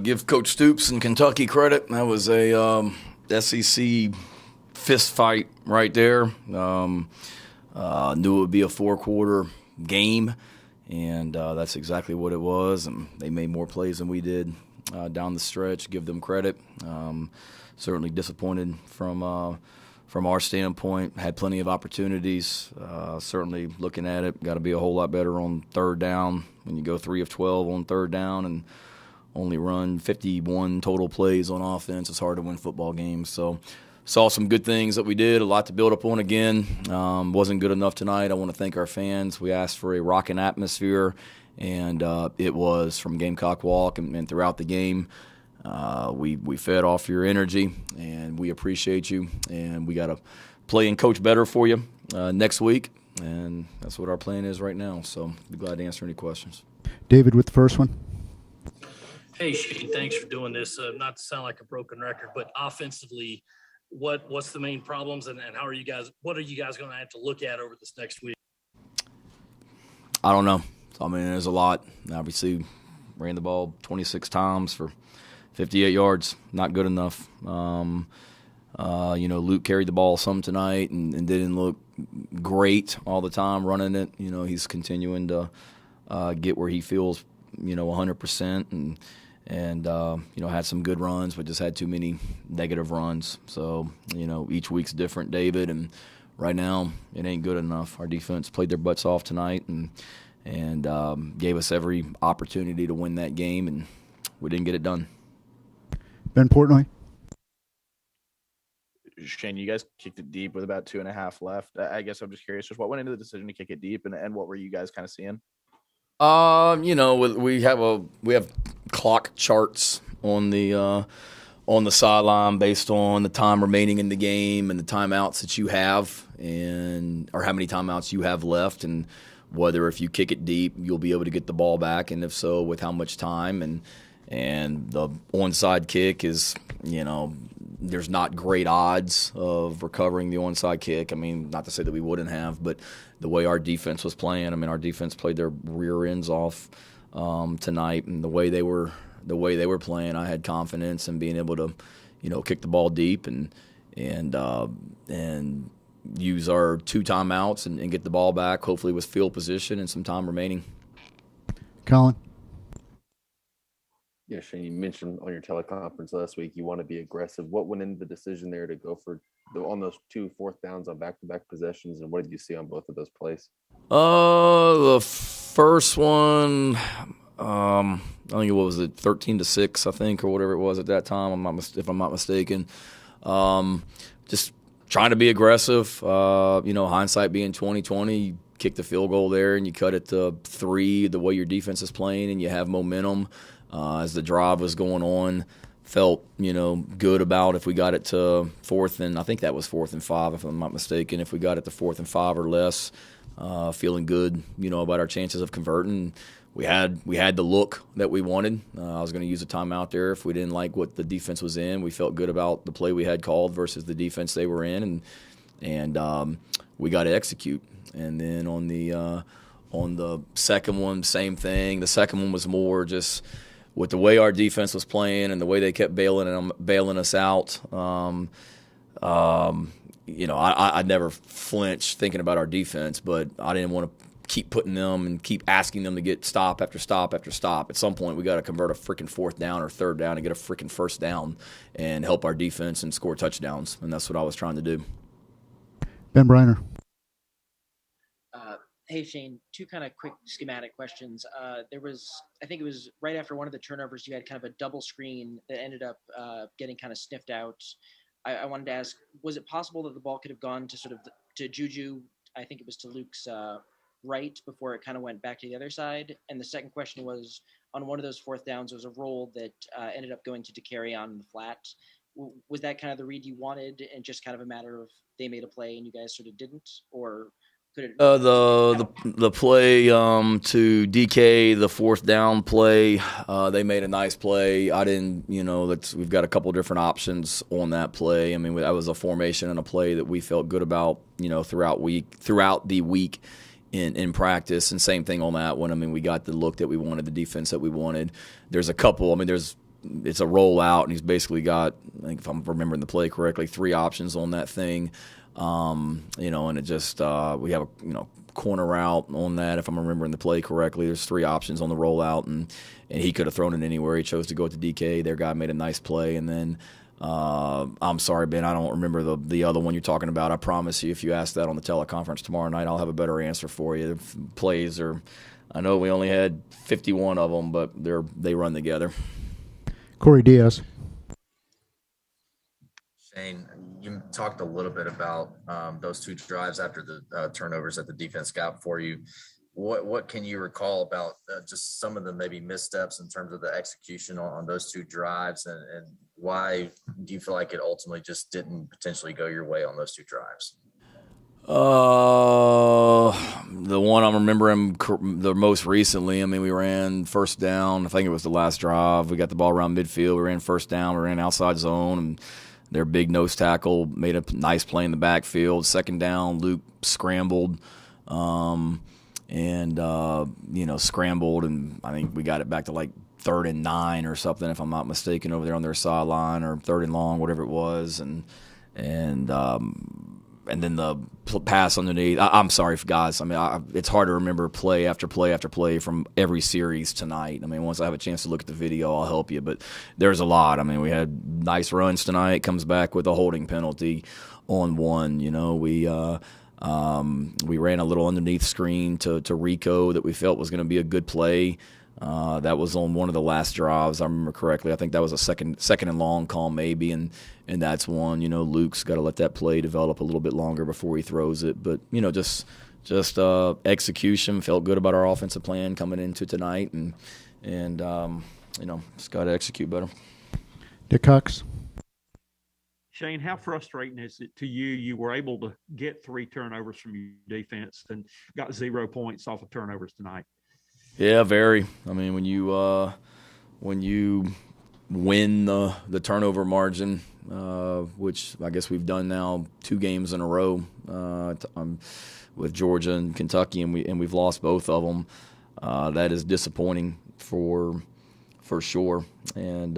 Give Coach Stoops and Kentucky credit. That was a SEC fist fight right there. Knew it would be a four-quarter game, and that's exactly what it was. And they made more plays than we did down the stretch. Give them credit. Certainly disappointed from our standpoint. Had plenty of opportunities. Certainly looking at it, got to be a whole lot better on third down. When you go 3 of 12 on third down and only run 51 total plays on offense, it's hard to win football games. So saw some good things that we did, a lot to build up on again. Wasn't good enough tonight. I want to thank our fans. We asked for a rocking atmosphere, and it was from Gamecock Walk and throughout the game. We fed off your energy, and we appreciate you. And we got to play and coach better for you next week, and that's what our plan is right now. So be glad to answer any questions. David with the first one. Hey, Shane, thanks for doing this. Not to sound like a broken record, but offensively, what's the main problems, and how are you guys? What are you guys going to have to look at over this next week? I don't know. I mean, there's a lot. Obviously, ran the ball 26 times for 58 yards. Not good enough. Luke carried the ball some tonight and didn't look great all the time running it. He's continuing to get where he feels, 100%, and had some good runs, but just had too many negative runs. So, each week's different, David, and right now it ain't good enough. Our defense played their butts off tonight and gave us every opportunity to win that game, and we didn't get it done. Ben Portnoy. Shane, you guys kicked it deep with about 2.5 left. I guess I'm just curious, just what went into the decision to kick it deep, and what were you guys kind of seeing? We have clock charts on the sideline based on the time remaining in the game and the timeouts that you have, or how many timeouts you have left, and whether if you kick it deep you'll be able to get the ball back, and if so, with how much time. And the onside kick is, there's not great odds of recovering the onside kick. I mean, not to say that we wouldn't have, but the way our defense was playing, our defense played their rear ends off tonight, and the way they were playing, I had confidence in being able to, kick the ball deep and use our 2 timeouts and get the ball back, hopefully with field position and some time remaining. Colin. Yeah, Shane, you mentioned on your teleconference last week you want to be aggressive. What went into the decision there to go for on those 2 fourth downs on back-to-back possessions, and what did you see on both of those plays? The first one, I think it was 13-6, I think, or whatever it was at that time. If I'm not mistaken. Just trying to be aggressive. Hindsight being 20/20. You kick the field goal there and you cut it to 3. The way your defense is playing, and you have momentum. As the drive was going on, felt good about if we got it to 4th and, I think that was 4th and 5 if I'm not mistaken. If we got it to 4th and 5 or less, feeling good about our chances of converting. We had the look that we wanted. I was going to use a timeout there if we didn't like what the defense was in. We felt good about the play we had called versus the defense they were in, and we got to execute. And then on the second one, same thing. The second one was more just with the way our defense was playing and the way they kept bailing us out. I never flinched thinking about our defense, but I didn't want to keep putting them and keep asking them to get stop after stop after stop. At some point, we got to convert a freaking 4th down or 3rd down and get a freaking 1st down and help our defense and score touchdowns. And that's what I was trying to do. Ben Briner. Hey, Shane, 2 kind of quick schematic questions. I think it was right after one of the turnovers, you had kind of a double screen that ended up getting kind of sniffed out. I wanted to ask, was it possible that the ball could have gone to Juju? I think it was to Luke's right before it kind of went back to the other side. And the second question was, on one of those 4th downs, there was a roll that ended up going to DeCarry on the flat. Was that kind of the read you wanted, and just kind of a matter of they made a play and you guys sort of didn't? Or the play to DK, the 4th down play, they made a nice play. I didn't, we've got a couple different options on that play. That was a formation and a play that we felt good about, throughout the week, in practice, and same thing on that one. I mean, we got the look that we wanted, the defense that we wanted. There's a couple. I mean, it's a rollout, and he's basically got, I think if I'm remembering the play correctly, 3 options on that thing. And it just we have a corner route on that. If I'm remembering the play correctly, there's 3 options on the rollout, and he could have thrown it anywhere. He chose to go to DK. Their guy made a nice play, and then I'm sorry, Ben, I don't remember the other one you're talking about. I promise you, if you ask that on the teleconference tomorrow night, I'll have a better answer for you. The plays are, I know we only had 51 of them, but they run together. Corey Diaz. Shane, you talked a little bit about those 2 drives after the turnovers that the defense got for you. What can you recall about just some of the maybe missteps in terms of the execution on those 2 drives, and why do you feel like it ultimately just didn't potentially go your way on those 2 drives? The one I'm remembering the most recently, I mean, we ran first down. I think it was the last drive. We got the ball around midfield. We ran first down. We ran outside zone, and their big nose tackle made a nice play in the backfield. Second down, Luke scrambled, scrambled, and I think we got it back to like 3rd and 9 or something, if I'm not mistaken, over there on their sideline, or 3rd and long, whatever it was, and then the pass underneath. I'm sorry, guys. I mean, it's hard to remember play after play after play from every series tonight. I mean, once I have a chance to look at the video, I'll help you. But there's a lot. I mean, we had nice runs tonight. Comes back with a holding penalty on one. We ran a little underneath screen to Rico that we felt was going to be a good play. That was on one of the last drives, I remember correctly. I think that was a second and long call maybe, and that's one. Luke's got to let that play develop a little bit longer before he throws it. But just execution. Felt good about our offensive plan coming into tonight, and just got to execute better. Dick Cox. Shane, how frustrating is it to you? You were able to get 3 turnovers from your defense and got 0 points off of turnovers tonight. Yeah, very. I mean, when you win the turnover margin, which I guess we've done now 2 games in a row with Georgia and Kentucky, and we've lost both of them. That is disappointing for sure. And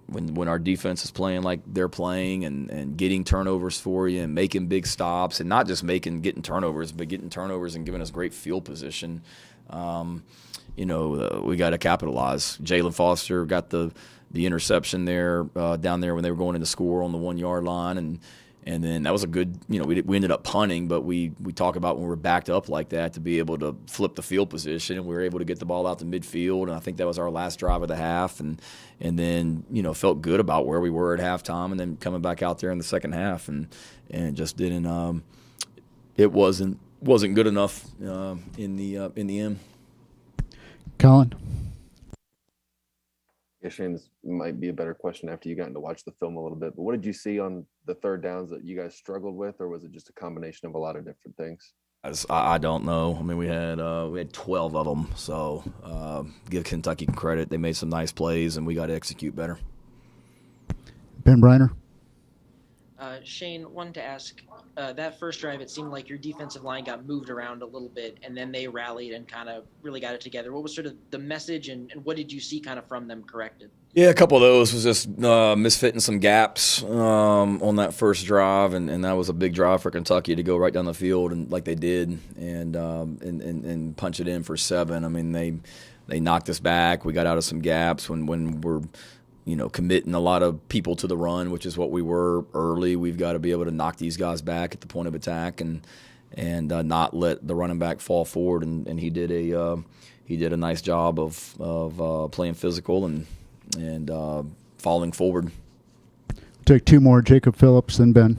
when our defense is playing like they're playing and getting turnovers for you and making big stops, and not just getting turnovers, but getting turnovers and giving us great field position, we got to capitalize. Jalen Foster got the interception there down there when they were going in to score on the 1-yard line, and then that was a good, we ended up punting, but we talk about when we're backed up like that to be able to flip the field position, and we were able to get the ball out to midfield, and I think that was our last drive of the half, and then, felt good about where we were at halftime, and then coming back out there in the second half, and just didn't, it wasn't good enough in the end. Colin. Yeah, Shane, this might be a better question after you gotten to watch the film a little bit, but what did you see on the 3rd downs that you guys struggled with, or was it just a combination of a lot of different things? I don't know. I mean, we had 12 of them, so give Kentucky credit. They made some nice plays, and we got to execute better. Ben Briner. Shane, wanted to ask, that first drive, it seemed like your defensive line got moved around a little bit, and then they rallied and kind of really got it together. What was sort of the message, and what did you see kind of from them corrected? Yeah, a couple of those was just misfitting some gaps on that first drive, and that was a big drive for Kentucky to go right down the field and like they did, and punch it in for 7. I mean, they knocked us back. We got out of some gaps when we're committing a lot of people to the run, which is what we were early. We've got to be able to knock these guys back at the point of attack and not let the running back fall forward. And he did a nice job of playing physical and falling forward. Take 2 more, Jacob Phillips and Ben.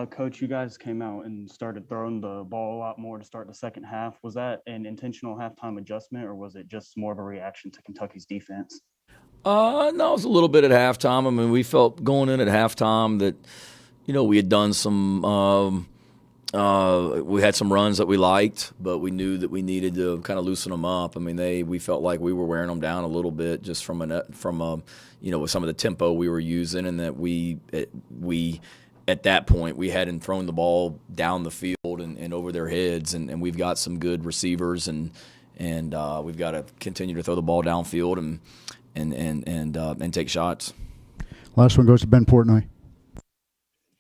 Coach, you guys came out and started throwing the ball a lot more to start the second half. Was that an intentional halftime adjustment, or was it just more of a reaction to Kentucky's defense? No, it was a little bit at halftime. I mean, we felt going in at halftime that, we had done some we had some runs that we liked, but we knew that we needed to kind of loosen them up. I mean, we felt like we were wearing them down a little bit just with some of the tempo we were using, and that we at that point, we hadn't thrown the ball down the field and over their heads, and we've got some good receivers, and we've got to continue to throw the ball downfield and take shots. Last one goes to Ben Portnoy.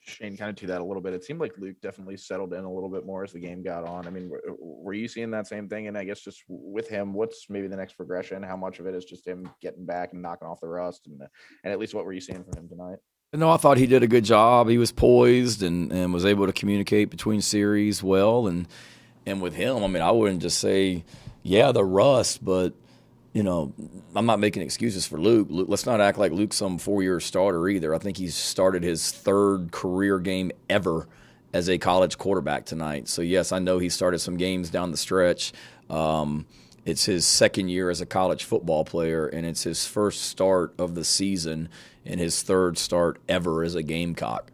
Shane, kind of to that a little bit. It seemed like Luke definitely settled in a little bit more as the game got on. I mean, were you seeing that same thing? And I guess just with him, what's maybe the next progression? How much of it is just him getting back and knocking off the rust? And at least what were you seeing from him tonight? No, I thought he did a good job. He was poised and was able to communicate between series well. And with him, I mean, I wouldn't just say, yeah, the rust, but I'm not making excuses for Luke. Let's not act like Luke's some 4-year starter either. I think he's started his 3rd career game ever as a college quarterback tonight. So, yes, I know he started some games down the stretch. It's his 2nd year as a college football player, and it's his 1st start of the season and his 3rd start ever as a Gamecock.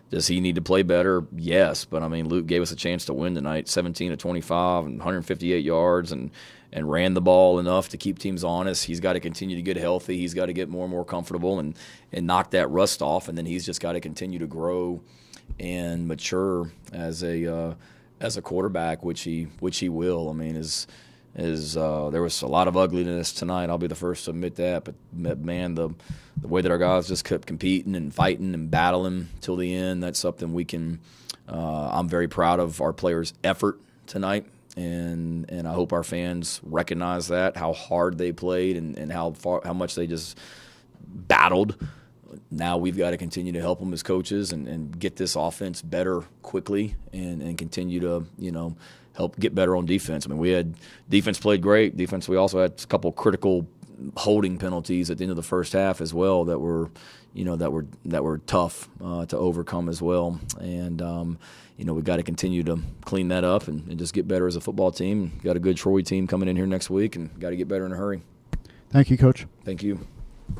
Does he need to play better? Yes, but, I mean, Luke gave us a chance to win tonight, 17 of 25 and 158 yards and ran the ball enough to keep teams honest. He's got to continue to get healthy. He's got to get more and more comfortable and knock that rust off, and then he's just got to continue to grow and mature as a quarterback, which he will. I mean, there was a lot of ugliness tonight. I'll be the first to admit that, but man, the way that our guys just kept competing and fighting and battling till the end, that's something we can. I'm very proud of our players' effort tonight. And I hope our fans recognize that, how hard they played and how much they just battled. Now we've got to continue to help them as coaches and get this offense better quickly and continue to, help get better on defense. I mean, defense played great. Defense, we also had a couple critical holding penalties at the end of the first half as well that were tough to overcome as well. And we've got to continue to clean that up and just get better as a football team. Got a good Troy team coming in here next week, and got to get better in a hurry. Thank you, Coach. Thank you.